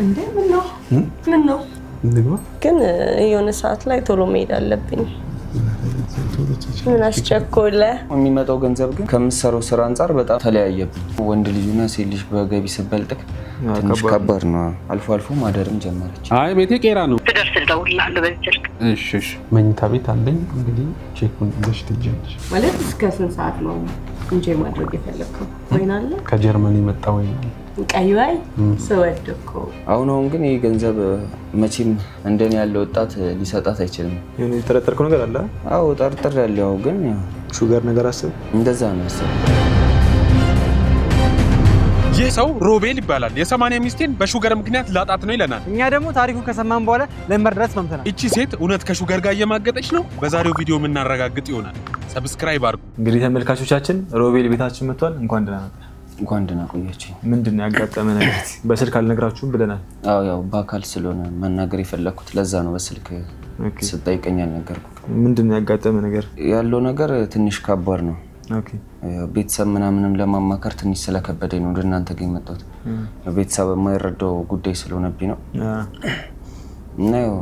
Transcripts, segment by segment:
እንዴ ምን ነው ግን የሆነ ሰዓት ላይ ቶሎ መሄድ አለብኝ ምን አስቸኮለ የሚመጣው ገንዘብ ግን ከምሰራው ስራ አንፃር በጣም ተለያየብኝ ወንድ ልጅና ሴት ልጅ በገቢ ስበልጥቅ ትንሽ ከባድ ነው አልፎ አልፎ ማደርም ጀመረች አይ ቤቴ ቄራ ነው ትደርስ ደውልልሃለሁ በዚህ ስልክ እሺ መኝታ ቤት አለኝ እንግዲህ ቼኩን ልጅ ትጀምር ማለት እስከ ስንት ሰዓት ነው እንጂ ማድረግ የፈለከው ወይን አለ ከጀርመን የመጣ ወይን ቀይዋይ ሰወድኮ አሁን ግን ይሄ ገንዘብ መቼም እንደኔ ያለ ወጣት ሊሰጣት አይችልም የሆነ የተጠረጠርከው ነገር አለ አዎ ጠርጥር ያለው ግን ሹገር ነገር አስብ እንደዛ ነው አስብ ይህ ሰው ሮቤል ይባላል የ80 ሚስቴን በሹገር ምክንያት ላጣት ነው ይለናል እኛ ደግሞ ታሪኩን ከሰማን በኋላ ለመርዳት መምተናል እቺ ሴት እውነት ከሹገር ጋር እየማገጠች ነው በዛሬው ቪዲዮ የምናረጋግጥ ይሆናል ሰብስክራይብ አድርጉ እንግዲህ ተመልካቾቻችን ሮቤል ቤታችን መጥቷል እንኳን ደህና መጣ እንኳን ደህና ቆያችሁ ምንድነው ያጋጠመ ነገር በስልክ አልነግራችሁም ብለናል አዎ ያው በአካል ስለሆነ መናገር የፈለኩት ለዛ ነው በስልክ ስጠይቀኝ አልነገርኩት ምንድነው ያጋጠመ ነገር ያለው ነገር ትንሽ ከባድ ነው ኦኬ ቤተሰብ ምናምንም ለማማከር ትንሽ ስለከበደኝ ነው እንደናንተ ጋር መጣሁት ቤተሰብ የማይረዳው ጉዳይ ስለሆነብኝ ነው እና ያው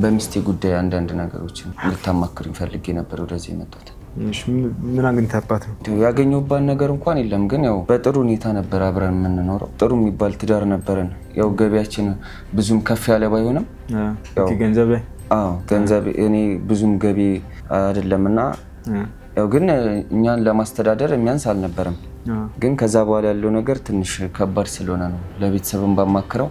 በሚስቴ ጉዳይ አንዳንድ ነገሮችን ልታማክሩኝ ፈልጌ ነበር ወደዚህ መጣሁት እሺ ምን አግኝተህባት ነው ያገኘሁባት ነገር እንኳን የለም ግን ያው በጥሩ ሁኔታ ነበር አብረን የምንኖረው ጥሩ የሚባል ትዳር ነበረን ያው ገቢያችን ብዙም ከፍ ያለ ባይሆንም ያው ገንዘብ ገንዘብ እኔ ብዙም ገቢ አይደለምና ያው ግን እኛን ለማስተዳደር የሚያንስ አልነበረም ግን ከዛ በኋላ ያለው ነገር ትንሽ ከባድ ስለሆነ ነው ለቤተሰብም ባማክረው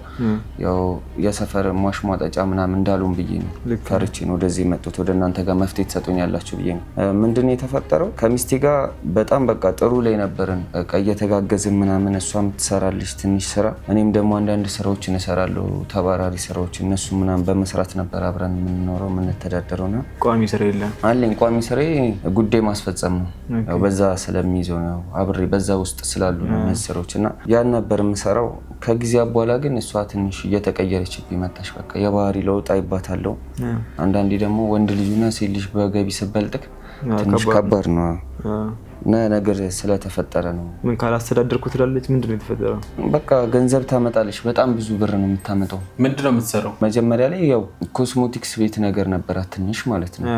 ያው የሰፈር ማሽሟጠጫ ምናምን እንዳሉም ብዬ ነው ፈርቼ ነው ወደዚህ መጥቶት ወደናንተ ጋር መፍትሄ ተሰጡኛላችሁ ብዬ ነው ምንድነው የተፈጠረው ከሚስቴ ጋር በጣም በቃ ጥሩ ላይ ነበርን በቃ እየተጋገዝን ምናምን እሷም ትሰራለች ትንሽ ስራ እኔም ደግሞ አንዳንድ ስራዎችን እሰራለሁ ተባራሪ ስራዎች እነሱ ምናምን በመስራት ነበር አብረን የምንኖረው የምንተዳደረውና ቋሚ ስራ የለም አለኝ ቋሚ ስራ ጉዳይ ማስፈጸም ነው ያው በዛ ስለሚይዘው ነው አብሬ በዛ ውስጥ ስላሉ ነው መስሮችና ያን ነበር የምሰራው ከጊዜ በኋላ ግን እሷ ትንሽ እየተቀየረችብኝ መጣች በቃ የባህሪ ለውጥ አይባታለሁ አንዳንዴ ደግሞ ወንድ ልጅና ሴት ልጅ በገቢ ስበልጥቅ ትንሽ ከባድ ነው ነገር ስለተፈጠረ ነው ምን ካላስተዳደርኩት ትላለች ምንድነው የተፈጠረው በቃ ገንዘብ ታመጣለች በጣም ብዙ ብር ነው የምታመጣው ምንድነው የምትሰራው መጀመሪያ ላይ ያው ኮስሞቲክስ ቤት ነገር ነበራት ትንሽ ማለት ነው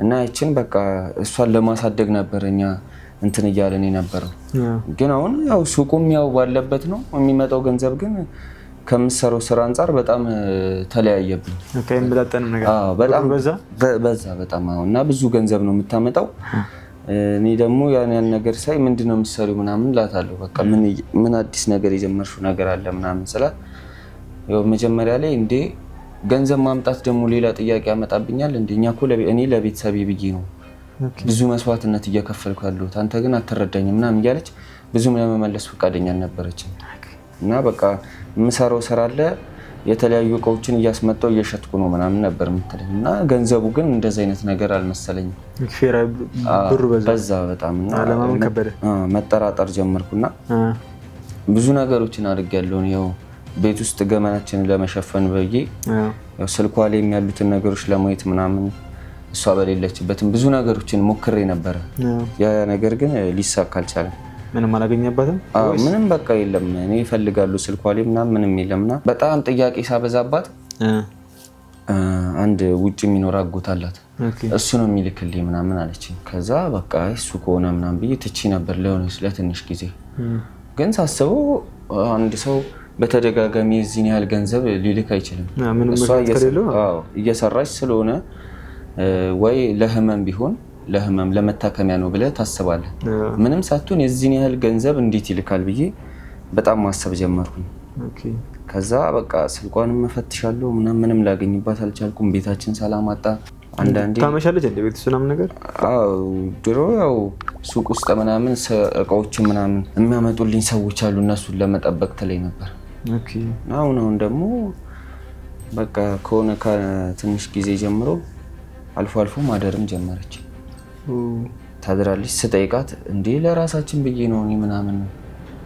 እና እቺን በቃ እሷን ለማሳደግ ነበርኛ እንትን እያለን የነበረው ግን አሁን ያው ሱቁም ያው ባለበት ነው የሚመጣው ገንዘብ ግን ከምሰራው ስራ አንፃር በጣም ተለያየብኝ ከእምብላጠንም ነገር በጣም በጣም እና ብዙ ገንዘብ ነው የምታመጣው እኔ ደግሞ ያን ነገር ሳይ ምንድነው የምትሰሪው ምናምን ላታለሁ በቃ ምን አዲስ ነገር የጀመርሽው ነገር አለ ምናምን ስላት ያው መጀመሪያ ላይ እንዴ ገንዘብ ማምጣት ደግሞ ሌላ ጥያቄ ያመጣብኛል እንደኛ እኮ እኔ ለቤተሰቤ ብዬ ነው ብዙ መስዋዕትነት እየከፈልኩ ያለሁት አንተ ግን አትረዳኝም ምናምን እያለች ብዙም ለመመለስ ፈቃደኛ ነበረችኝ እና በቃ ምሰራው ስራ አለ የተለያዩ እቃዎችን እያስመጣው እየሸጥኩ ነው ምናምን ነበር የምትለኝና ገንዘቡ ግን እንደዛ አይነት ነገር አልመሰለኝም ፌራ ብሩ በዛ በጣምና አለማመን ከበደ መጠራጠር ጀመርኩና ብዙ ነገሮችን አድርጌያለሁ ያው ቤት ውስጥ ገመናችንን ለመሸፈን በዬ ያው ስልኳ ላይ የሚያሉትን ነገሮች ለማየት ምናምን እሷ በሌለችበትም ብዙ ነገሮችን ሞክሬ ነበር ያ ነገር ግን ሊሳካ አልቻለም ምንም አላገኘባትም ምንም በቃ የለም እኔ እፈልጋለሁ ስልኳ ላይ ምንም የለምና በጣም ጥያቄ ሳበዛባት አንድ ውጭ የሚኖር አጎት አላት እሱ ነው የሚልክልኝ ምናምን አለችኝ ከዛ በቃ እሱ ከሆነ ምናምን ብዬ ትቼ ነበር ለትንሽ ጊዜ ግን ሳስበው አንድ ሰው በተደጋጋሚ እዚህን ያህል ገንዘብ ሊልክ አይችልም እሷ እየሰራች ስለሆነ ወይ ለህመም ቢሆን ለህመም ለመታከሚያ ነው ብለ ታስባለህ ምንም ሳትሆን የዚህን ያህል ገንዘብ እንዴት ይልካል ብዬ በጣም ማሰብ ጀመርኩኝ ከዛ በቃ ስልኳንም መፈትሻለሁ ምንም ላገኝባት አልቻልኩም ቤታችን ሰላም አጣ አንዳንዴ ታመሻለች እንደ ቤት ሰላም ነገር ድሮ ያው ሱቅ ውስጥ ምናምን እቃዎች ምናምን የሚያመጡልኝ ሰዎች አሉ እነሱን ለመጠበቅ ተለይ ነበር አሁን ደግሞ በቃ ከሆነ ከትንሽ ጊዜ ጀምሮ አልፎ አልፎ ማደርም ጀመረች ታድራለች ስጠይቃት እንዴ ለራሳችን ብዬ ነው እኔ ምናምን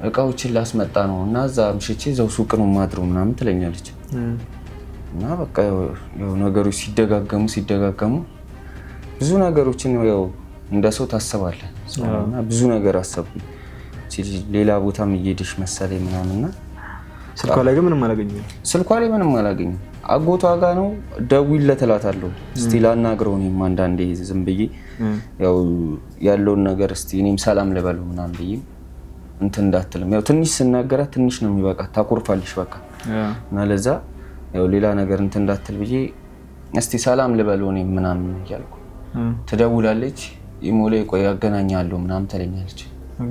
እቃዎችን ላስመጣ ነው እና እዛ ምሽቼ ዘው ሱቅ ነው ማድረው ምናምን ትለኛለች እና በቃ ያው ነገሮች ሲደጋገሙ ብዙ ነገሮችን ያው እንደሰው ታስባለህ እና ብዙ ነገር አሰብኩ ሌላ ቦታም እየሄድሽ መሰለኝ ምናምንና ስልኳ ላይ ግን ምንም አላገኘም። ስልኳ ላይ ምንም አላገኘም። አጎቷ ጋር ነው ደውይለት እላታለሁ። እስቲ ላናግረው እኔም አንዳንዴ ዝም ብዬ ያው ያለውን ነገር እስቲ እኔም ሰላም ልበለው ምናምን ብዬ እንትን እንዳትልም ያው ትንሽ ስናገራት ትንሽ ነው የሚበቃት ታኮርፋለሽ በቃ እና ለዛ ያው ሌላ ነገር እንትን እንዳትል ብዬ እስቲ ሰላም ልበለው እኔም ምናምን እያልኩ ትደውላለች። ኢሞ ላይ ቆይ ያገናኛለሁ ምናምን ትለኛለች።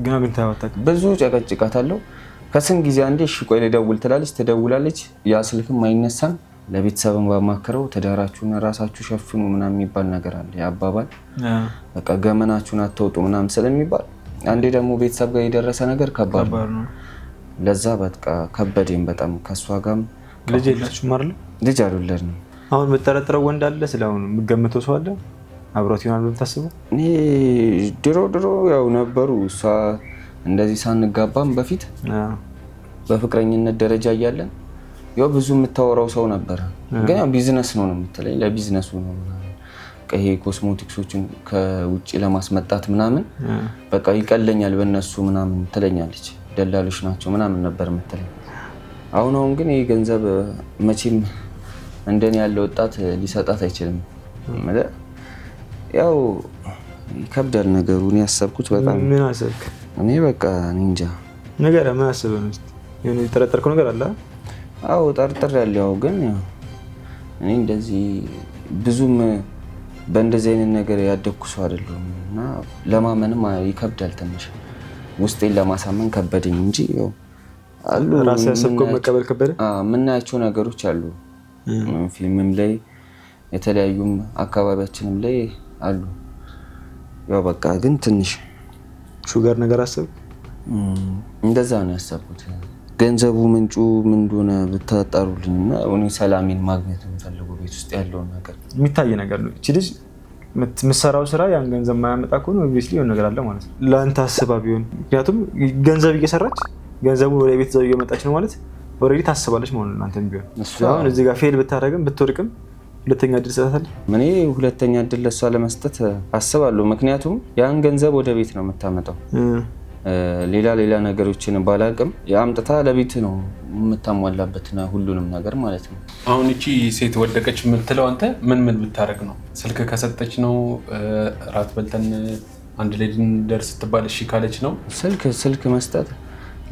ግን ታወጣክ ብዙ ጨቀጭቃታለሁ። ከስንት ጊዜ አንዴ እሺ ቆይ ልደውል ትላለች። ትደውላለች። ያ ስልክም አይነሳም። ለቤተሰብም ባማከረው ተዳራችሁን ራሳችሁ ሸፍኑ ምናምን የሚባል ነገር አለ ያባባል። በቃ ገመናችሁን አትወጡ ምናምን ስለሚባል አንዴ ደግሞ ቤተሰብ ጋር የደረሰ ነገር ከባድ ነው። ለዛ በቃ ከበደኝ በጣም። ከሷ ጋርም ልጅ የላችሁም አይደል? ልጅ አልወለድንም። አሁን የምትጠረጥረው ወንድ አለ? ስለአሁን የምትገምተው ሰው አለ አብሮት ይሆናል ብታስበው? እኔ ድሮ ያው ነበሩ። እሷ እንደዚህ ሳንጋባም በፊት በፍቅረኝነት ደረጃ እያለን ያው ብዙ የምታወራው ሰው ነበር። ግን ያው ቢዝነስ ነው የምትለኝ። ለቢዝነሱ ነው ይሄ ኮስሞቲክሶችን ከውጪ ለማስመጣት ምናምን በቃ ይቀለኛል በእነሱ ምናምን ትለኛለች። ደላሎች ናቸው ምናምን ነበር የምትለኝ። አሁን ግን ይሄ ገንዘብ መቼም እንደኔ ያለ ወጣት ሊሰጣት አይችልም። ያው ይከብዳል ነገሩ። እኔ ያሰብኩት በጣም ምን አሰብክ? እኔ በቃ እንጃ ነገር ምን አሰበህ ነው? የሆነ የተጠረጠርከው ነገር አለ? አዎ ጠርጥሬያለሁ። ግን እኔ እንደዚህ ብዙም በእንደዚህ አይነት ነገር ያደኩ ሰው አይደለሁም እና ለማመንም ይከብዳል ትንሽ። ውስጤን ለማሳመን ከበደኝ እንጂ ያው አሉ ራስህ ያሰብከው መቀበል ከበደ? የምናያቸው ነገሮች አሉ ፊልምም ላይ የተለያዩም አካባቢያችንም ላይ አሉ። ያው በቃ ግን ትንሽ ሹገር ነገር አሰብ እንደዛ ነው ያሰብኩት። ገንዘቡ ምንጩ ምን እንደሆነ ብታጣሩልኝና እኔ ሰላሜን ማግኘት የምፈልገው ቤት ውስጥ ያለውን ነገር የሚታይ ነገር ነው። እቺ ልጅ የምትሰራው ስራ ያን ገንዘብ ማያመጣ ከሆነ ኦብቪየስሊ የሆነ ነገር አለ ማለት ነው። ለአንተ አስባ ቢሆን ምክንያቱም ገንዘብ እየሰራች ገንዘቡ ወደ ቤት ዘው እየመጣች ነው ማለት ኦልሬዲ ታስባለች ማለት ነው። አንተም ቢሆን አሁን እዚህ ጋር ፌል ብታደርግም ብትወድቅም ሁለተኛ እድል ሰጣታለህ። እኔ ሁለተኛ እድል ለሷ ለመስጠት አስባለሁ። ምክንያቱም ያን ገንዘብ ወደ ቤት ነው የምታመጣው። ሌላ ነገሮችን ባላቅም ያምጥታ ለቤት ነው የምታሟላበትና ሁሉንም ነገር ማለት ነው። አሁን እቺ ሴት ወደቀች የምትለው አንተ ምን ብታረግ ነው? ስልክ ከሰጠች ነው? ራት በልተን አንድ ላይ እንደርስ ስትባል እሺ ካለች ነው? ስልክ መስጠት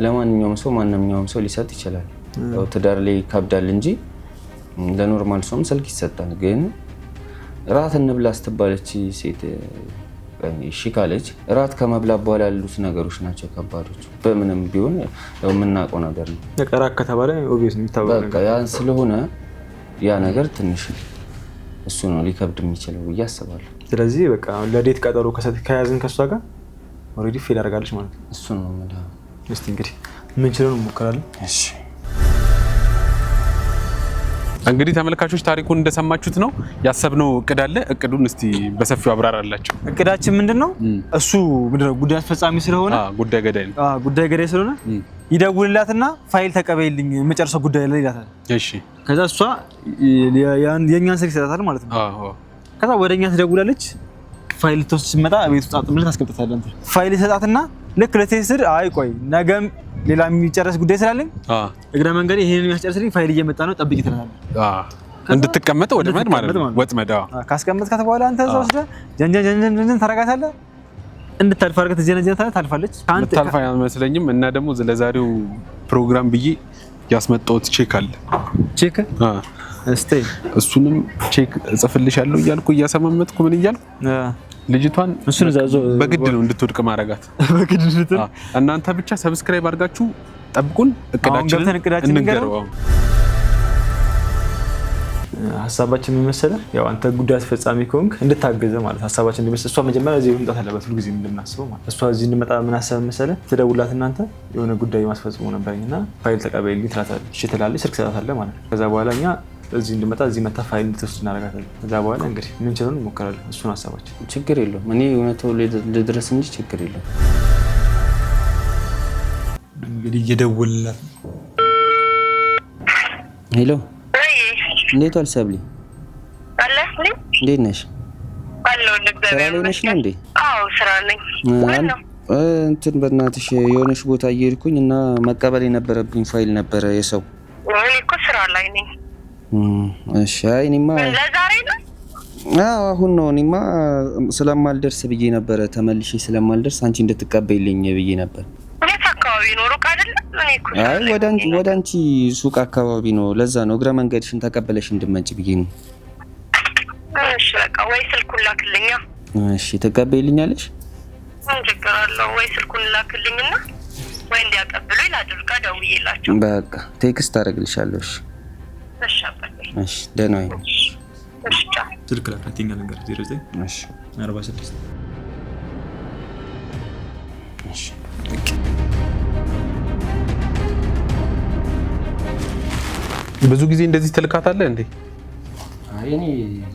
ለማንኛውም ሰው ማንኛውም ሰው ሊሰጥ ይችላል። ያው ትዳር ላይ ይከብዳል እንጂ ለኖርማል ሰውም ስልክ ይሰጣል። ግን ራት እንብላ ስትባለች ሴት እሺ ካለች ራት ከመብላት በኋላ ያሉት ነገሮች ናቸው ከባዶች። በምንም ቢሆን ያው የምናውቀው ነገር ነው። የቀራ ከተባለ ኦብቪየስ ነው የሚታወቀው ነገር። ያን ስለሆነ ያ ነገር ትንሽ እሱ ነው ሊከብድ የሚችለው ብዬ አስባለሁ። ስለዚህ በቃ ለዴት ቀጠሮ ከያዝን ከሷ ጋር ኦልሬዲ ፌል አደርጋለች ማለት ነው። እሱ ነው ማለት ነው። እስቲ እንግዲህ ምን ችለን እንሞክራለን። እሺ እንግዲህ ተመልካቾች ታሪኩን እንደሰማችሁት ነው። ያሰብነው እቅድ አለ። እቅዱን እስቲ በሰፊው አብራራላችሁ። እቅዳችን ምንድነው? እሱ ምንድነው ጉዳይ አስፈጻሚ ስለሆነ ጉዳይ ገዳይ ነው። ጉዳይ ገዳይ ስለሆነ ይደውልላትና ፋይል ተቀበይልኝ መጨረሻ ጉዳይ ላይ ይላታል። እሺ ከዛ እሷ የኛን ስልክ ይሰጣታል ማለት ነው። ከዛ ወደኛ ትደውላለች። ፋይል ተወስድ ሲመጣ ቤት ውስጥ አጥምለት አስቀምጣታለን። ፋይል ይሰጣትና ልክ ለቴስር አይ ቆይ ነገም ሌላ የሚጨርስ ጉዳይ ስላለኝ እግረ መንገድ ይሄንን የሚያስጨርስልኝ ፋይል እየመጣ ነው ጠብቂ ትላለች። እንድትቀመጥ ወጥመድ ማለት ነው። ወጥመድ ካስቀመጥካት በኋላ አንተ እዛ ወስደህ ጀንጀን ታረጋታለህ። እንድታልፍ አድርገህ ትጀነጀናታለህ። ታልፋለች። ታልፋ አይመስለኝም። እና ደግሞ ለዛሬው ፕሮግራም ብዬ ያስመጣሁት ቼክ አለ። ቼክ እስቲ እሱንም ቼክ እጽፍልሻለሁ እያልኩ እያሰማመጥኩ ምን እያልኩ ልጅቷን እሱን ዛዞ በግድ ነው እንድትወድቅ ማረጋት። በግድ እንድትወድቅ እናንተ ብቻ ሰብስክራይብ አድርጋችሁ ጠብቁን። እቅዳችንን እንገረው። ሀሳባችን ምን መሰለህ? ያው አንተ ጉዳይ አስፈጻሚ ከሆንክ እንድታገዘ ማለት ሀሳባችን እንደመሰለ እሷ መጀመሪያ እዚህ መምጣት አለበት ሁሉ ጊዜ እንደምናስበው ማለት እሷ እዚህ እንድመጣ ምን ሀሳብ መሰለህ? ትደውላት እናንተ የሆነ ጉዳይ ማስፈጽሙ ነበርኝና ፋይል ተቀበይልኝ ትላታለች። እሺ ትላለች። ስልክ ሰጣታለህ ማለት ከዛ በኋላ እኛ እዚህ እንድመጣ እዚህ መታ ፋይል እንድትወስድ እናደርጋታለን። ከዛ በኋላ እንግዲህ ምን ችለን እንሞክራለን። እሱን ሀሳባችን ችግር የለውም። እኔ እውነታው ልድረስ እንጂ ችግር የለውም። እንግዲህ እየደወልላት ሄሎ እንዴት ዋልሽ ሰብሊ? እንዴት ነሽ? አለሁ። ስራ ላይ ነሽ ነው እንዴ? አዎ ስራ ነኝ። እንትን በእናትሽ የሆነሽ ቦታ እየሄድኩኝ እና መቀበል የነበረብኝ ፋይል ነበረ የሰው። እኔ እኮ ስራ ላይ ነኝ። እሺ። አይ እኔማ ለዛሬ ነው? አዎ አሁን ነው። እኔማ ስለማልደርስ ብዬ ነበረ፣ ተመልሼ ስለማልደርስ አንቺ እንድትቀበይልኝ ብዬ ነበር። የት አካባቢ ነው? ሩቅ አይደለም? አይ ወደ አንቺ ሱቅ አካባቢ ነው። ለዛ ነው እግረ መንገድሽን ተቀበለሽ እንድመጭ ብዬ ነው። እሺ በቃ ወይ ስልኩን ላክልኛ። እሺ ትቀበይልኛለሽ? ችግር አለው ወይ? ስልኩን ላክልኝና ወይ እንዲያቀብሉኝ ላድርጋ፣ ደውዬላቸው። በቃ ቴክስት አደርግልሻለሁ። እሺ እሺ አባቴ። እሺ ደህና ነኝ። እሺ ቻው። ስልክ ላክልኝ ነገር 09 እሺ 46 እሺ። ብዙ ጊዜ እንደዚህ ትልካታለህ እንዴ? አይ እኔ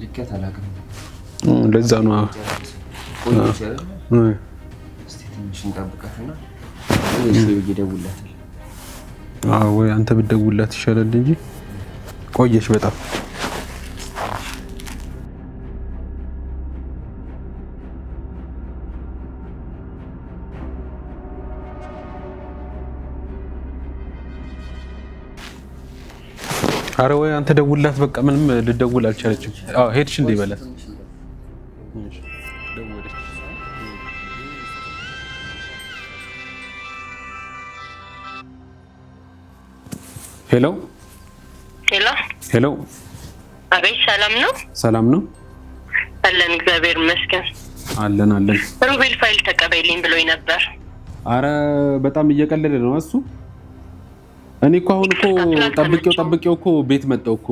ልኬት አላውቅም። ለዛ ነው። እስቲ ትንሽ እንጠብቃትና እሺ ይደውልላታል። ወይ አንተ ብትደውልላት ይሻላል እንጂ ቆየሽ በጣም። አረ ወይ አንተ ደውልላት በቃ። ምንም ልደውል አልቻለችም። ሄድሽ እንደ ይበላት። ሄሎ ሄሎ ሄሎ። አቤት፣ ሰላም ነው? ሰላም ነው አለን፣ እግዚአብሔር ይመስገን። አለን። ሩቤል ፋይል ተቀበይልኝ ብሎኝ ነበር። አረ በጣም እየቀለደ ነው እሱ። እኔ እኮ አሁን እኮ ጠብቄው እኮ ቤት መጣሁ እኮ።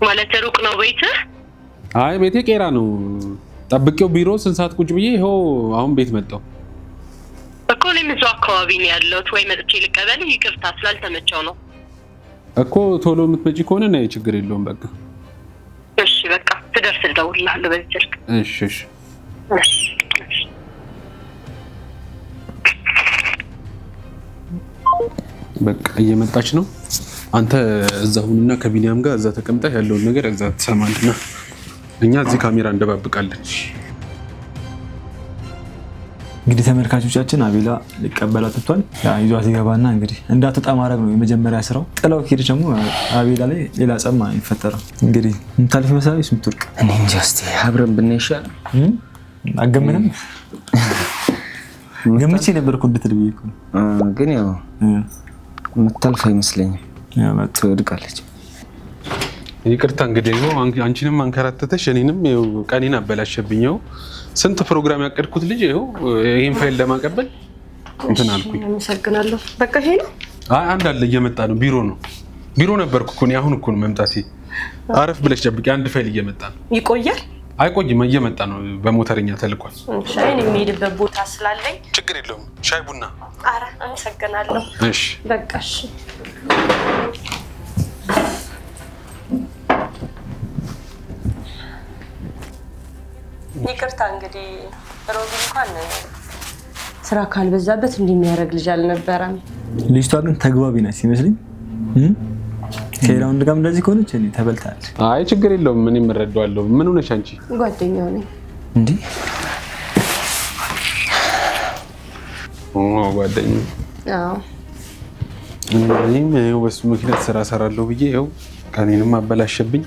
ማለት ሩቅ ነው ቤት? አይ ቤቴ ቄራ ነው። ጠብቄው ቢሮ ስንት ሰዓት ቁጭ ብዬ ይኸው አሁን ቤት መጣሁ እኮ። እኔም እዛው አካባቢ ነው ያለሁት። ወይ መጥቼ ልቀበል? ይቅርታ ስላልተመቸው ነው እኮ። ቶሎ የምትመጪ ከሆነ ነይ፣ ችግር የለውም በቃ። እሺ በቃ ትደርስ እደውልልሃለሁ በዚህ ስልክ። እሺ እሺ እሺ። በቃ እየመጣች ነው። አንተ እዛ ሁንና ከቢኒያም ጋር እዛ ተቀምጠህ ያለውን ነገር እዛ ትሰማልና እኛ እዚህ ካሜራ እንደባብቃለን። እንግዲህ ተመልካቾቻችን አቤላ ሊቀበላት ወጥቷል። ይዟት ይገባና እንግዲህ እንዳትወጣ ማድረግ ነው የመጀመሪያ ስራው። ጥላው ከሄደች ደግሞ አቤላ ላይ ሌላ ጸማ ይፈጠራል። እንግዲህ ምታልፍ መሰለኝ ስምትወርቅ እኔ እንጃ። እስኪ አብረን ብንይሻል አገምንም ገምቼ ነበር እኮ እንድትል ብዬ እኮ ግን ያው የምታልፍ አይመስለኝም። ትወድቃለች። ይቅርታ እንግዲህ አንቺንም አንከራተተሽ እኔንም ቀኔን አበላሸብኝ። ስንት ፕሮግራም ያቀድኩት ልጅ ይሄን ፋይል ለማቀበል እንትን አልኩኝ። አመሰግናለሁ። በቃ ይሄ ነው። አይ አንድ አለ እየመጣ ነው። ቢሮ ነበርኩ እኮ እኔ። አሁን እኮ ነው መምጣቴ። አረፍ ብለሽ ጠብቂ። አንድ ፋይል እየመጣ ነው። ይቆያል? አይቆይም፣ እየመጣ ነው። በሞተርኛ ተልኳል። ሻይ የሚሄድበት ቦታ ስላለኝ ችግር የለውም። ሻይ ቡና። አረ አመሰግናለሁ። እሺ በቃ እሺ። ይቅርታ እንግዲህ ሮቢ እንኳን ስራ ካልበዛበት እንደሚያደርግ ልጅ አልነበረም። ልጅቷ ግን ተግባቢ ናት ሲመስልኝ። ከሌላው እንደጋም እንደዚህ ከሆነች እኔ ተበልታለች። አይ ችግር የለውም። ምን እረዳዋለሁ። ምን ሆነሽ አንቺ? ጓደኛው ነኝ እንዴ? ጓደኛው? አዎ። እኔም በሱ ምክንያት ስራ እሰራለሁ ብዬ ቀኔንም አበላሸብኝ፣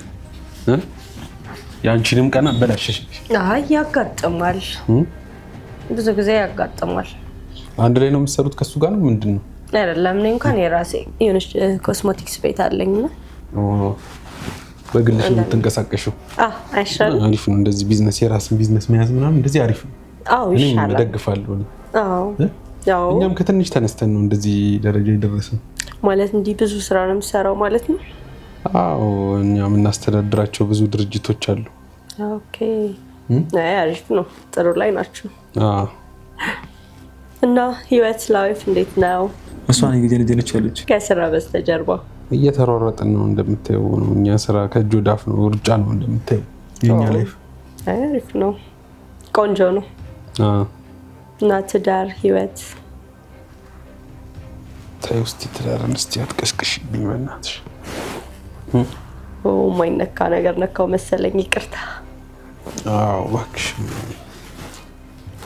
የአንቺንም ቀን አበላሸሽ። አይ ያጋጥማል፣ ብዙ ጊዜ ያጋጥማል። አንድ ላይ ነው የምትሰሩት ከሱ ጋር ነው? ምንድን ነው? አይደለም፣ እኔ እንኳን የራሴ የሆነች ኮስሞቲክስ ቤት አለኝና በግልሽ የምትንቀሳቀሽው? አይሻልም? አሪፍ ነው እንደዚህ ቢዝነስ፣ የራስን ቢዝነስ መያዝ ምናምን እንደዚህ አሪፍ ነው። እኔም እደግፋለሁ። እኛም ከትንሽ ተነስተን ነው እንደዚህ ደረጃ የደረስን። ማለት እንዲህ ብዙ ስራ ነው የምሰራው ማለት ነው? አዎ፣ እኛ የምናስተዳድራቸው ብዙ ድርጅቶች አሉ። ኦኬ፣ አሪፍ ነው። ጥሩ ላይ ናቸው። እና ህይወት ላይፍ እንዴት ነው? እሷን እንግዲህ ልጅ ያለች ከስራ በስተጀርባ እየተሯሯጥን ነው እንደምታየው ነው። እኛ ስራ ከእጅ ወደ አፍ ነው፣ ሩጫ ነው እንደምታየው የኛ ላይፍ። አሪፍ ነው፣ ቆንጆ ነው። እና ትዳር ህይወት ታይ ውስጥ ትዳርን እስቲ አትቀስቅሽብኝ በእናትሽ። ማይነካ ነገር ነካው መሰለኝ። ይቅርታ። አዎ እባክሽ።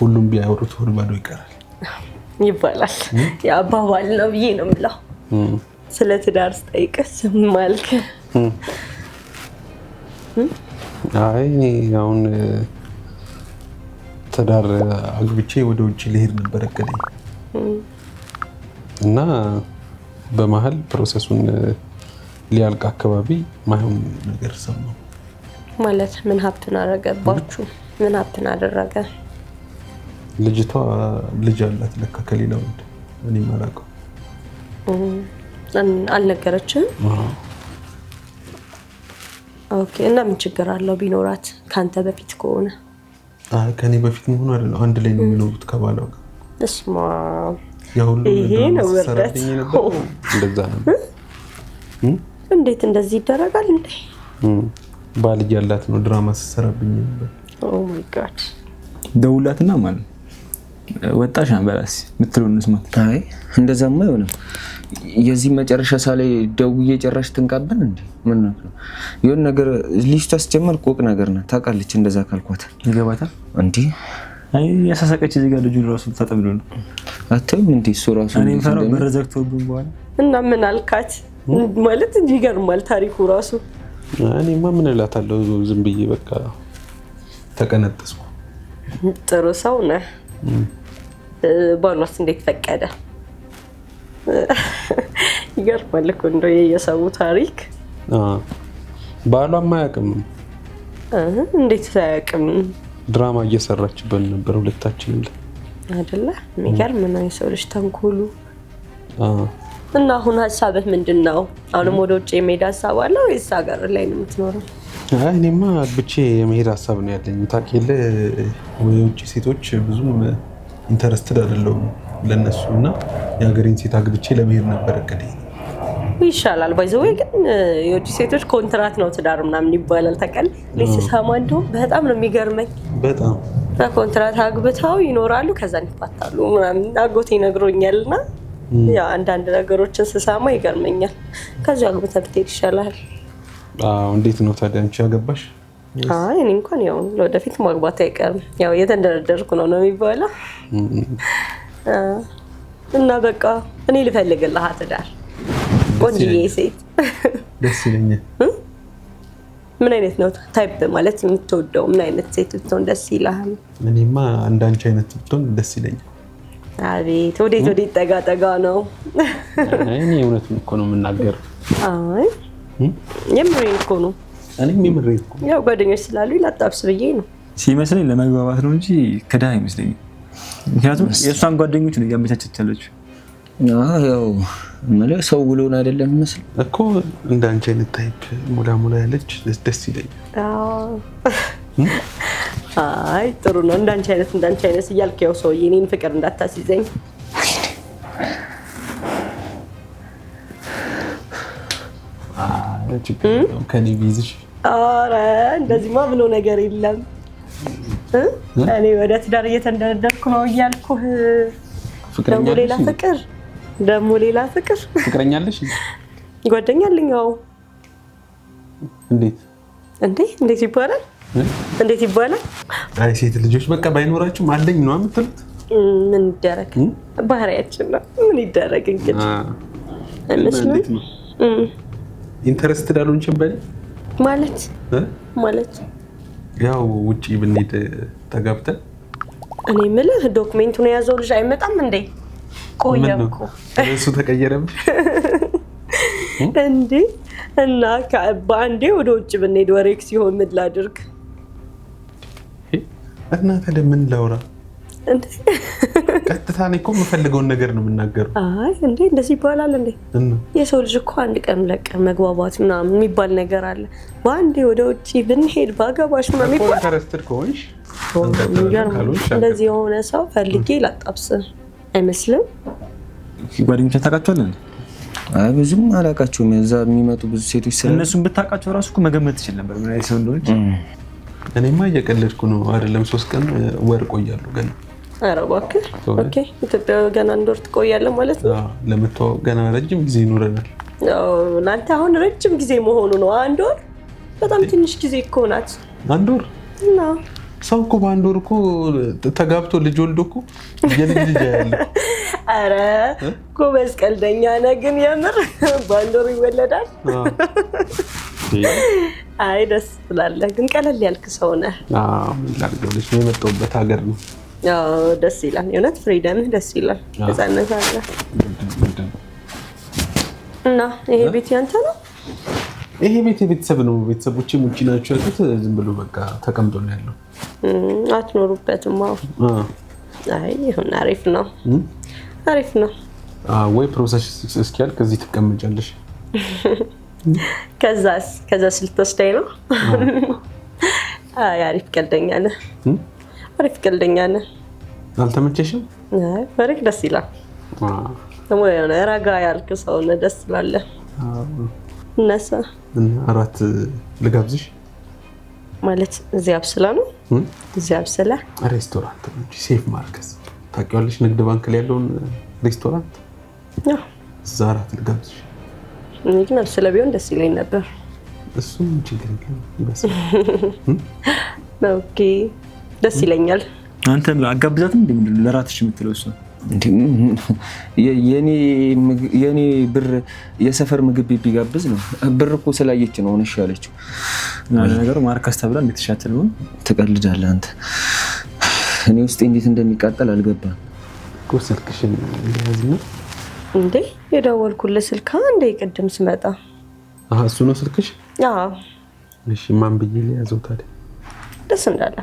ሁሉም ቢያወሩት ሆድ ባዶ ይቀራል ይባላል። የአባባል ነው ብዬ ነው የምለው። ስለ ትዳር ስጠይቅስ ማልክ አይ አሁን ትዳር አግብቼ ወደ ውጭ ልሄድ ነበር እቅዴ እና በመሀል ፕሮሰሱን ሊያልቅ አካባቢ ማይሆን ነገር ሰማሁ። ማለት ምን ሀብትን አደረገባችሁ? ምን ሀብትን አደረገ? ልጅቷ ልጅ አላት ለካ ከሌላ ወንድ። እኔም አላውቀው። አልነገረችም? ኦኬ። እና ምን ችግር አለው ቢኖራት ካንተ በፊት ከሆነ? ከኔ በፊት መሆኑ አይደለም፣ አንድ ላይ ነው የሚኖሩት ከባሏ ጋር። እስማ ይሄ ነው ወረደ። እንደዛ ነው። እንዴት እንደዚህ ይደረጋል እንዴ? ባል ያላት ነው ድራማ ስትሰራብኝ ነበር። ኦ ማይ ጋድ። ደውላትና ማለት ወጣሽ አንበላስ ምትሉን ስማት። አይ እንደዛማ አይሆንም። የዚህ መጨረሻ ሳላይ ደውዬ ጨራሽ ትንቃበን እንዴ? ምን ነው የሆነ ነገር ሊስት አስጀመር ቆቅ ነገር ነው ታውቃለች። እንደዛ ካልኳት ይገባታል እንዴ? አይ ያሳሰቀች እዚህ ጋር ልጁ ራሱ ተጠብሎ ነው አትም እንዴ? እሱ ራሱ እኔ ፈራው በረዘግቶብኝ በኋላ እና ምን አልካት ማለት እንጂ ይገርማል ታሪኩ ራሱ። እኔማ ምን እላታለሁ ዝም ብዬ በቃ ተቀነጠስኩ። ጥሩ ሰው ነህ። ባሏስ እንዴት ፈቀደ? ይገርማል እኮ እንደው የሰው ታሪክ። ባሏም አያውቅም። እንዴት አያውቅም? ድራማ እየሰራችበት ነበር ሁለታችን አይደለ? የሚገርም ነው የሰው ልጅ ተንኮሉ። እና አሁን ሀሳብህ ምንድነው? አሁንም ወደ ውጭ የመሄድ ሀሳብ አለ ወይስ ሀገር ላይ ነው የምትኖረው? አይ እኔማ ብቻ የመሄድ ሀሳብ ነው ያለኝ። ታውቂያለህ የውጭ ሴቶች ብዙም ኢንተረስትድ አይደለሁም ለነሱና የሀገሬን ሴት አግብቼ ለመሄድ ነበር እቅዴ። ይሻላል ባይዘው ግን የውጭ ሴቶች ኮንትራት ነው ትዳር ምናምን ይባላል። ታውቃለህ ለሲሳማ እንደው በጣም ነው የሚገርመኝ። በጣም ኮንትራት አግብተው ይኖራሉ ከዛ ይፋታሉ ምናምን አጎቴ ነግሮኛልና ያ አንዳንድ ነገሮችን ስሰማ ይገርመኛል። ከዛ አግብተህ ብትሄድ ይሻላል። እንዴት ነው ታዲያ አንቺ ያገባሽ? አይ እኔ እንኳን ያው ለወደፊት ማግባት አይቀርም ያው የተንደረደርኩ ነው የሚባለው። እና በቃ እኔ ልፈልግልህ ትዳር ቆንጆዬ ሴት ደስ ይለኛል። ምን አይነት ነው ታይፕ ማለት የምትወደው? ምን አይነት ሴት ብትሆን ደስ ይልሃል? እኔማ አንዳንቺ አይነት ብትሆን ደስ ይለኛል። አቤት ወዴት ጠጋ ጠጋ ነው? እኔ እውነቱን እኮ ነው የምናገረው። አይ የምሬን እኮ ነው። እኔም የምሬን እኮ ያው ጓደኞች ስላሉ ላጣብስ ብዬ ነው ሲመስለኝ ለመግባባት ነው እንጂ ከዳ አይመስለኝም። ምክንያቱም የእሷን ጓደኞች ነው እያመቻቸች ያለችው። ያው ማለት ሰው ብሎን አይደለም መስል እኮ እንዳንቺ አይነት ታይፕ ሙላ ያለች ደስ ይለኛል። አይ ጥሩ ነው። እንዳንቺ አይነት እያልክ ያው ሰውዬ እኔን ፍቅር እንዳታስይዘኝ። ከኔ ቢይዝሽ ኧረ እንደዚህማ ብሎ ነገር የለም። እኔ ወደ ትዳር እየተንደረደርኩ ነው እያልኩህ ደግሞ ሌላ ፍቅር ፍቅረኛ አለሽ? ጓደኛ አለኝ። አዎ። እንዴት ይባላል? እንዴት ይባላል? አይ ሴት ልጆች በቃ ባይኖራችሁም አለኝ ነው የምትሉት። ምን ይደረግ ባህሪያችን ነው። ምን ይደረግ እንግዲህ አይመስልም። ኢንተረስትድ አልሆንሽም በል ማለት ያው ውጪ ብንሄድ ተጋብተን እኔ የምልህ ዶክሜንቱን የያዘው ልጅ አይመጣም እንዴ? ቆየምኩ እሱ ተቀየረብሽ እንዴ? እና በአንዴ ወደ ውጭ ብንሄድ ወሬክ ሲሆን ምን ላድርግ? እና ታዲያ ምን ላውራ? ቀጥታ እኔ እኮ የምፈልገውን ነገር ነው የምናገረው። አይ እንዴ እንደዚህ ይባላል እንዴ? የሰው ልጅ እኮ አንድ ቀን ለቀን መግባባት ምናምን የሚባል ነገር አለ። በአንዴ ወደ ውጭ ብንሄድ ባገባሽ ምናምን ይባላል። ኢንተረስትድ ከሆንሽ እንደዚህ የሆነ ሰው ፈልጌ ላጣብስ አይመስልም? ጓደኞችን ታውቃቸዋለህ? አይ ብዙም አላውቃቸውም። እዛ የሚመጡ ብዙ ሴቶች ስለ እነሱን ብታውቃቸው ራሱ እኮ መገመት ትችል ነበር ምን አይነት ሰው እንደሆነች። እኔማ እየቀለድኩ ነው አይደለም። 3 ቀን ወር ቆያለሁ ገና። ኧረ እባክህ። ኦኬ ኢትዮጵያ ገና 1 ወር ትቆያለህ ማለት ነው? ለመተዋወቅ ገና ረጅም ጊዜ ይኖረናል። ለአንተ አሁን ረጅም ጊዜ መሆኑ ነው። 1 ወር በጣም ትንሽ ጊዜ እኮ ናት። 1 ወር እና ሰው እኮ በአንድ ወር እኮ ተጋብቶ ልጅ ወልዶ እኮ የልጅ ያለ አረ ጎበዝ ቀልደኛ ነህ ግን የምር በአንድ ወር ይወለዳል። አይ ደስ ትላለህ ግን ቀለል ያልክ ሰው ነህ። ምን ላድርግልሽ ነው የመጣሁበት ሀገር ነው። ደስ ይላል የእውነት ፍሪደምህ ደስ ይላል። ነፃነት አለ እና ይሄ ቤት ያንተ ነው? ይሄ ቤት የቤተሰብ ነው። ቤተሰቦቼ ውጪ ናቸው ያሉት። ዝም ብሎ በቃ ተቀምጦ ነው ያለው። አትኖሩበትም? አይ ይሁን አሪፍ ነው አሪፍ ነው። ወይ ፕሮሰስ እስኪያልቅ እዚህ ትቀመጫለሽ። ከዛስ ልትወስደኝ ነው? አይ አሪፍ ቀልደኛ ነህ አሪፍ ቀልደኛ ነህ። አልተመቸሽም? አይ አሪፍ ደስ ይላል። ደግሞ የሆነ ረጋ ያልክ ሰው ነህ ደስ ትላለህ። እነሳ አራት ልጋብዝሽ ማለት እዚህ አብስላ ነው እዚህ አብስላ ሬስቶራንት ነው ሴፍ ማርከስ ታውቂዋለሽ? ንግድ ባንክ ላይ ያለውን ሬስቶራንት እዛ አራት ልጋብዝሽ። እኔ ግን አብስላ ቢሆን ደስ ይለኝ ነበር። እሱም ችግር የለም ይበስል። ኦኬ ደስ ይለኛል። አንተ አጋብዛትም እንዴ? ምንድን ነው ለራትሽ የምትለው? እሱ የኔ ብር የሰፈር ምግብ ቢጋብዝ ነው። ብር እኮ ስላየች ነው ሆነሽ ያለችው። ነገሩ ማርከስ ተብላ እንዴት ተሻተል ነው? ትቀልዳለህ አንተ። እኔ ውስጥ እንዴት እንደሚቃጠል አልገባም። ስልክሽን ያዝና እንዴ የደወልኩልህ ስልክ አንዴ ቅድም ስመጣ። እሱ ነው ስልክሽ? አዎ። እሺ ማን ብዬ ልያዘው ታዲያ? ደስ እንዳለ።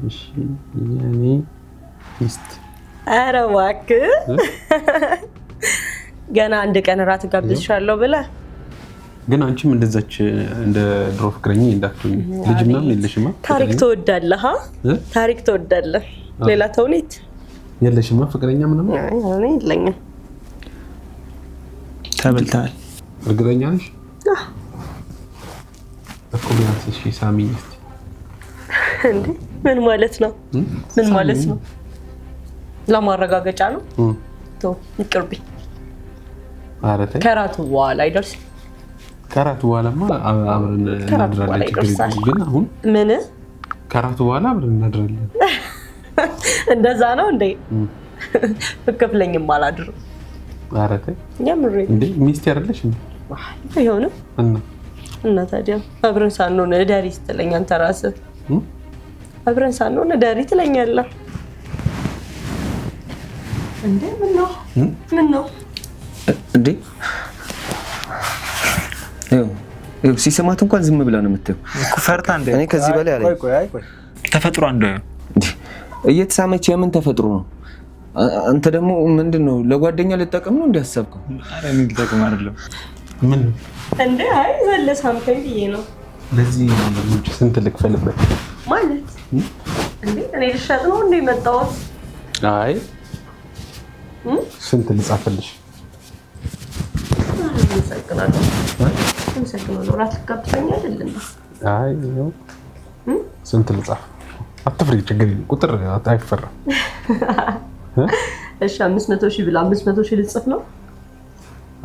እሺ የኔ ሚስት። ኧረ እባክህ ገና አንድ ቀን እራት ጋብዝሻለሁ ብለህ ግን አንቺም እንደዛች እንደ ድሮ ፍቅረኛ እንዳትሆኚ። ልጅ ምናምን የለሽማ? ታሪክ ትወዳለህ? ታሪክ ትወዳለህ? ሌላ ተውኔት የለሽማ? ፍቅረኛ ምናምን? አይ እኔ የለኝም። ተበልተሃል? እርግጠኛ ነሽ? እኮ ቢያንስ እሺ ሳሚኝ እስኪ። እንዴ ምን ማለት ነው? ምን ማለት ነው? ለማረጋገጫ ነው? ይቅርብኝ። ኧረ ተይ ከራቱ በኋላ አይደርስም። ከራቱ በኋላማ አብረን እናድራለን። ግን አሁን ምን ከራቱ በኋላ አብረን እናድራለን። እንደዛ ነው እንዴ? ፍቅፍለኝም አላድርም። ኧረ ተይ የምሬ እንዴ ሚስት አይደለሽ እንዴ? አይሆንም እና ታዲያ አብረን ሳንሆን እደሪ ስትለኝ አንተ ራስህ አብረን ሳንሆን እደሪ ትለኛለህ እንዴ? ምን ነው እንዴ? ሲሰማት እንኳን ዝም ብላ ነው የምትለው እኮ ፈርታ እንደ እኔ ከዚህ በላይ አለ። ቆይ ተፈጥሮ አንደ እየተሳመች የምን ተፈጥሮ ነው? አንተ ደግሞ ምንድነው ለጓደኛ ልጠቀም ነው እንዲያሰብከው? አረ ምን ልጠቀም አይደለም። ምን እንዴ? አይ ዘለሳምከኝ ብዬ ነው። ለዚህ ልጅ ስንት ልክፈልበት ማለት እንዴ? እኔ ልሻጥ ነው እንዴ መጣሁት? አይ ስንት ልጻፈልሽ? እንሰግናለሁ። ራት ልጋብዘኝ አይደለም? አይ ነው ስንት ልጻፍ? አትፍሪ፣ ችግር የለም ቁጥር አይፈራም። እሺ 500,000 ብላ 500,000 ልጽፍ ነው?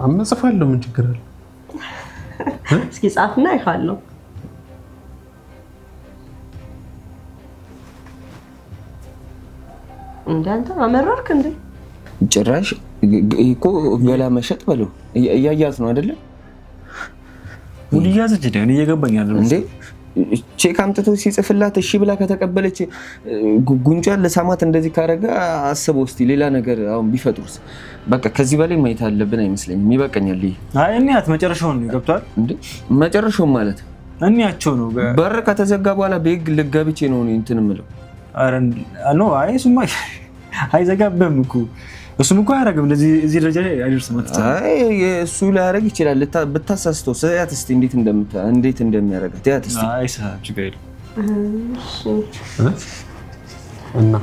አመጽፋለሁ፣ ምን ችግር አለ? እስኪ ጻፍና አይካለሁ። እንዳንተ አመራርክ እንዴ? ጭራሽ እኮ ገላ መሸጥ በለው እያያት ነው አይደለ? ሁሉ ያዘች ደን እየገባኝ አይደል እንዴ? ቼክ አምጥቶ ሲጽፍላት እሺ ብላ ከተቀበለች ጉንጯን ለሳማት እንደዚህ ካረጋ አስበው እስቲ ሌላ ነገር አሁን ቢፈጥሩስ? በቃ ከዚህ በላይ ማየት አለብን አይመስለኝም። ይበቃኛል። አይ እንያት መጨረሻውን ነው ገብቷል እንዴ? መጨረሻው ማለት እንያቸው ነው። በር ከተዘጋ በኋላ በግ ልጋብቼ ነው እንትን የምለው። አረ ኖ አይ ሱማ አይዘጋብም እኮ እሱም እኮ አያረግም። እንደዚህ እዚህ ደረጃ ላይ አይደርስም። አይ እሱ ሊያረግ ይችላል። ብታሳስተው ሰያት እስቲ እንዴት እንደሚያረጋት ያት እስቲ። አይ ሰዓት ችግር እና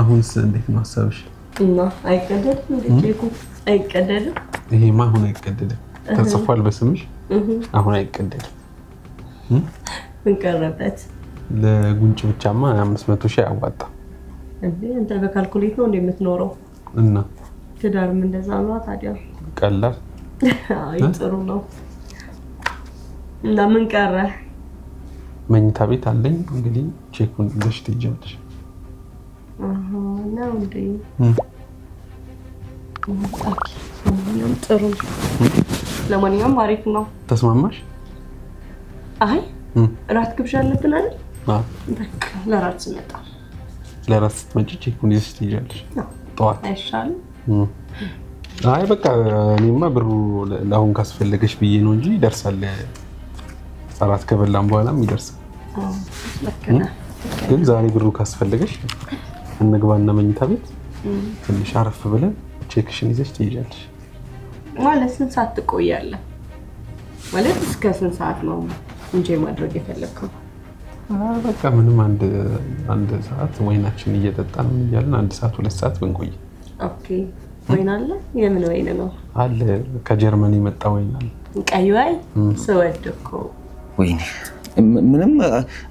አሁንስ እንዴት ነው ሀሳብሽ? እና አይቀደድም እንዴ? እኮ አይቀደድም። ይሄማ አሁን አይቀደድም። ተጽፏል በስምሽ። አሁን አይቀደድም። ምን ቀረበት? ለጉንጭ ብቻማ 500,000 ያዋጣ እንዴ? አንተ በካልኩሌት ነው እንደምትኖረው እና ትዳርም እንደዛ ነው ታዲያ። ቀላል አይ ጥሩ ነው። እና ምን ቀረ? መኝታ ቤት አለኝ። እንግዲህ ቼኩን ይዘሽ ትሄጃለሽ። ነው እንዴ? ጥሩ። ለማንኛውም አሪፍ ነው። ተስማማሽ? አይ እራት ግብዣ አለብን አይደል? አዎ። በቃ ለራት ስመጣ ለራት ስትመጪ ቼኩን ይዘሽ ትሄጃለሽ። ጠዋት አይሻልም? አይ በቃ እኔማ ብሩ ለአሁን ካስፈለገሽ ብዬ ነው እንጂ ይደርሳል። እራት ከበላን በኋላም ይደርሳል። ግን ዛሬ ብሩ ካስፈለገሽ እንግባና መኝታ ቤት ትንሽ አረፍ ብለን ቼክሽን ይዘሽ ትሄጃለሽ። ማለት ስንት ሰዓት ትቆያለህ? ማለት እስከ ስንት ሰዓት ነው እንጂ ማድረግ የፈለግከው? በቃ ምንም አንድ ሰዓት ወይናችን እየጠጣን እያልን 1 ሰዓት 2 ሰዓት ብንቆይ። ኦኬ። ወይን አለ? የምን ወይን ነው? አለ ከጀርመን የመጣ ወይን አለ። ቀይ ወይን ስወድ እኮ። ወይኔ ምንም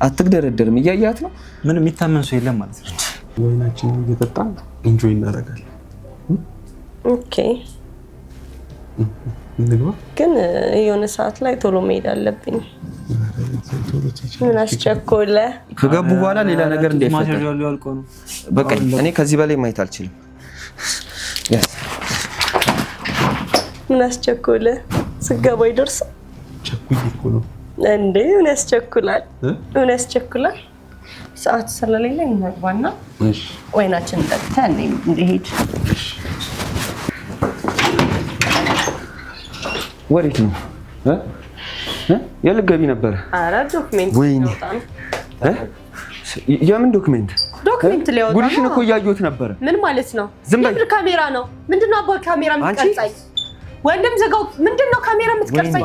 አትግደረደርም፣ እያያት ነው። ምንም የሚታመን ሰው የለም ማለት ነው። ወይናችንን እየጠጣን ኢንጆይ እናደርጋለን። ኦኬ። እንግባ። ግን የሆነ ሰዓት ላይ ቶሎ መሄድ አለብኝ። ምን አስቸኮለ? ከገቡ በኋላ ሌላ ነገር እንዳይፈጠር በቃ እኔ ከዚህ በላይ ማየት አልችልም። ምን አስቸኮለ? ስገባ ይደርሳል። ቸኩዬ እኮ ነው እንዴ? ምን ያስቸኩላል? ምን ያስቸኩላል? ሰዓት ስለሌለ እንግባና ወይናችን ጠጥተን እንሂድ። ወዴት ነው? የልትገቢ ነበር? ኧረ ዶክሜንት ሊወጣ ነው። የምን ዶክሜንት? ዶክሜንት ሊወጣ ነው። ጉድሽን እኮ እያየሁት ነበረ። ምን ማለት ነው? ዝም በይ። የምን ካሜራ ነው? ምንድነው አባ ካሜራ የምትቀርጸኝ? ወንድም ዘጋው። ምንድነው ካሜራ የምትቀርጸኝ?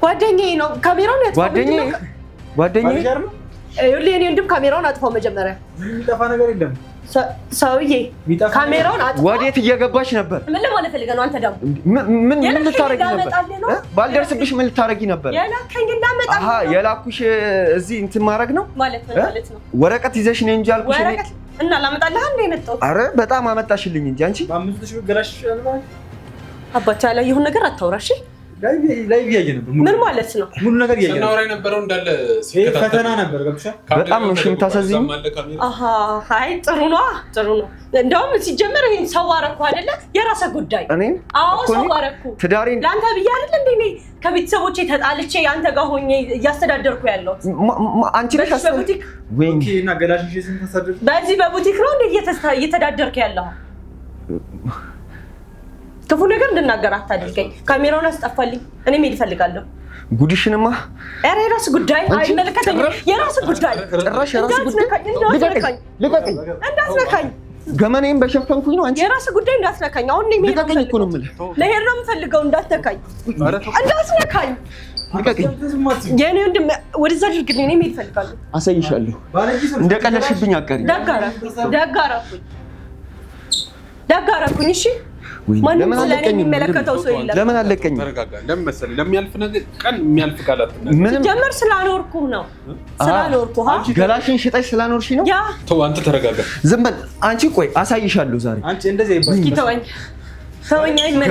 ጓደኛዬ ነው ካሜራውን ያጥፋው። ጓደኛዬ የኔ ወንድም ካሜራውን አጥፋው መጀመሪያ። ምንም የሚጠፋ ነገር የለም። ሰውዬ ካሜራውን አጥፋው። ወዴት እየገባሽ ነበር? ምን ለማለት ፈልገህ ነው? አንተ ደግሞ ምን ልታረጊ ነበር? ባልደርስብሽ ምን ልታረጊ ነበር? የላከኝ እንዳመጣ። አሃ የላኩሽ እዚህ እንትን ማድረግ ነው ማለት ነው። ወረቀት ይዘሽ ነው እንጂ አልኩሽ። ወረቀት እና ላመጣልህ አንዴ የመጣሁት። አረ በጣም አመጣሽልኝ እንጂ አንቺ በ5 ሺህ ገራሽ ይችላል ማለት አባቻ ላይ ይሁን ነገር አታውራሽ። ላይቭ ያየ ነበር። ምን ማለት ነው? ሙሉ ነገር ያየ ነበር። ስናወራ የነበረው እንዳለ ፈተና ነበር። ገብሻ በጣም ነው የምታሳዝኝ። አሃ አይ ጥሩ ነው። እንደውም ሲጀመር ይሄን ሰው አደረኩ አይደለ? የራስህ ጉዳይ። እኔን አዎ ሰው አደረኩ። ትዳሬን ለአንተ ብዬ አይደል እንዴ እኔ ከቤተሰቦቼ ተጣልቼ አንተ ጋር ሆኜ እያስተዳደርኩ ያለሁት። አንቺ ነሽ በቡቲክ ወይኔ እና ገላሽሽ ስንት ተሰደደ? በዚህ በቡቲክ ነው እንዴ እየተዳደርኩ ያለሁ? ክፉ ነገር እንድናገር አታድርገኝ። ካሜራውን አስጠፋልኝ። እኔ መሄድ እፈልጋለሁ። ጉድሽንማ ኧረ የራስህ ጉዳይ አይመለከተኝም። የራስህ ጉዳይ ጭራሽ የራስህ ጉዳይ። ልቀቀኝ። እንዳትነካኝ። ገመኔን በሸፈንኩኝ ነው አንቺ። የራስህ ጉዳይ እንዳትነካኝ። አሁን እኔ መሄድ ልቀቀኝ እኮ ነው የምልህ። ልሄድ ነው የምፈልገው። እንዳትነካኝ። እንዳትነካኝ። ልቀቀኝ። የኔ ወንድም ወደዛ አድርግልኝ። እኔ መሄድ እፈልጋለሁ። አሳይሻለሁ። እንደቀለድሽብኝ አትቀሪም። ደግ አደረኩኝ። እሺ ማንም ስለኔ የሚመለከተው ሰው የለም። ለምን አለቀኝም? ተረጋጋ። ለምን መሰለኝ ለሚያልፍ ነገር ቀን የሚያልፍ ቃላት ነው። ጀመር ስላኖርኩህ ነው። ስላኖርኩህ ገላሽን ሽጠሽ ስላኖርሽ ነው። ተው አንተ ተረጋጋ። ዝም በል አንቺ። ቆይ አሳይሻለሁ ዛሬ። አንቺ እንደዚህ ይባል። እስኪ ተወኝ።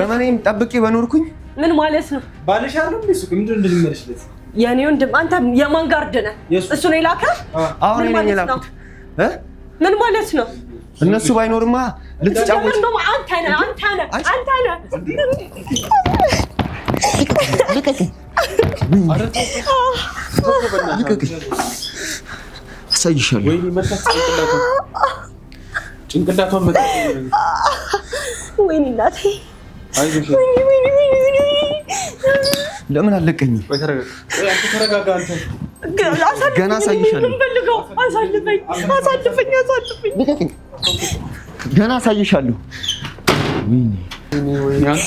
ገመኔን ጠብቄ በኖርኩኝ። ምን ማለት ነው? ባልሽ አይደል እንዴ? ሱቅ ምንድን ነው እንደሚመልሽለት? የኔ ወንድም አንተ የማን ጋርድ ነህ? እሱ ነው የላከህ? አሁን እኔ ነኝ የላኩት። ምን ማለት ነው? እነሱ ባይኖርማ ልትጫወት ነው። አንተ ነህ። አሳይሻለሁ። ወይኔ መጣች ጭንቅላቷን መጣ። ወይኔ እናቴ። አይዞሽ። ለምን አለቀኝም? ተረጋጋ አንተ። ገና አሳይሻለሁ። አሳልፈኝ። ገና አሳይሻለሁ።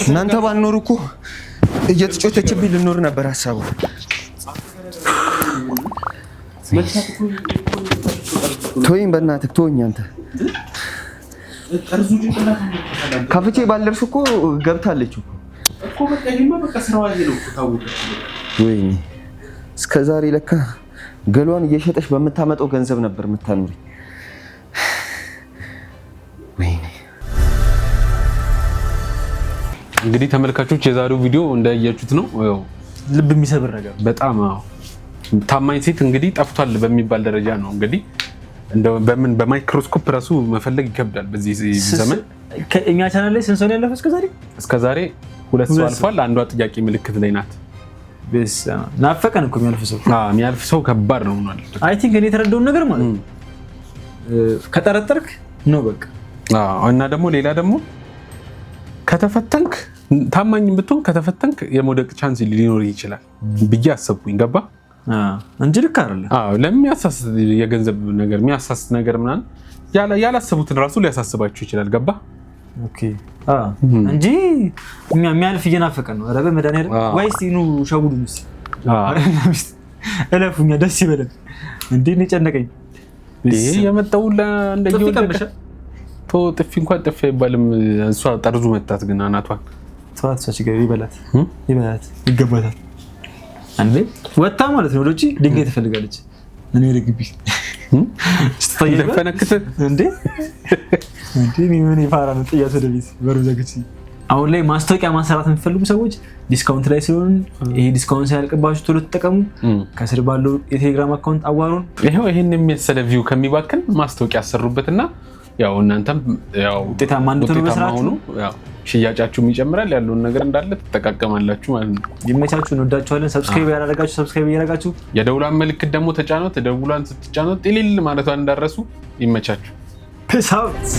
እናንተ ባልኖር እኮ እየተጮተችብኝ ልኖር ነበር ሀሳቡ። ተወኝ በእናትህ ተወኝ። አንተ ከፍቼ ባልደርስ እኮ ገብታለች እኮ። ወይኔ እስከ ዛሬ ለካ ገሏን እየሸጠች በምታመጣው ገንዘብ ነበር የምታኖሪ። ወይኔ እንግዲህ ተመልካቾች የዛሬው ቪዲዮ እንዳያችሁት ነው። ያው ልብ የሚሰብር ነገር በጣም ታማኝ ሴት እንግዲህ ጠፍቷል በሚባል ደረጃ ነው እንግዲህ እንደው በምን በማይክሮስኮፕ ራሱ መፈለግ ይከብዳል በዚህ ዘመን። እኛ ቻናል ላይ ስንት ሰው ነው ያለፈው እስከዛሬ 2 ሰው አልፏል። አንዷ ጥያቄ ምልክት ላይ ናት። ናፈቀን እኮ የሚያልፍ ሰው ከባድ ነው ሆኗል። አይ ቲንክ እኔ የተረዳውን ነገር ማለት ከጠረጠርክ ነው በቃ። እና ደግሞ ሌላ ደግሞ ከተፈተንክ ታማኝ ብትሆን ከተፈተንክ የመውደቅ ቻንስ ሊኖር ይችላል ብዬ አሰብኩኝ። ገባ እንጂ ልክ አይደለም። ለሚያሳስት የገንዘብ ነገር የሚያሳስት ነገር ምናምን ያላሰቡትን ራሱ ሊያሳስባችሁ ይችላል። ገባ ኦኬ እንጂ የሚያልፍ እየናፈቀን ነው። ኧረ በመድኃኒዓለም ወይስ ኑ ሸውዱን እስኪ እለፉኛ ደስ ይበለን። እንዴ ነው ጨነቀኝ። ይሄ የመጣው እንደየወደቀ ጥፊ እንኳን ጥፊ አይባልም። እሷ ጠርዙ መታት ግን አናቷን ተዋት። እሷ ችግር ይበላት ይገባታል። አንዴ ወጣ ማለት ነው። ወደጪ ድንጋይ ትፈልጋለች። እኔ ለግቢ ለፈነክተ እንዴ ምን ይፋራ ነው ጥያት ወደ ቤት በሩዘግቺ። አሁን ላይ ማስታወቂያ ማሰራት የምትፈልጉ ሰዎች ዲስካውንት ላይ ሲሆን ይሄ ዲስካውንት ሳያልቅባችሁ ቶሎ ተጠቀሙ። ከስር ባለው የቴሌግራም አካውንት አዋሩን። ይሄን የሚያሰለ ቪው ከሚባክን ማስታወቂያ ያሰሩበትና ያው እናንተም ያው ውጤታማ እንድትሆኑ በስራችሁ ያው ሽያጫችሁም ይጨምራል። ያለውን ነገር እንዳለ ተጠቃቀማላችሁ ማለት ነው። ይመቻችሁ። እንወዳችኋለን። ሰብስክራይብ ያላደረጋችሁ ሰብስክራይብ እያደረጋችሁ የደውሏን ምልክት ደግሞ ተጫኑት። ደውሏን ስትጫኑት ጥሊል ማለቷን እንዳረሱ። ይመቻችሁ። ፒስ አውት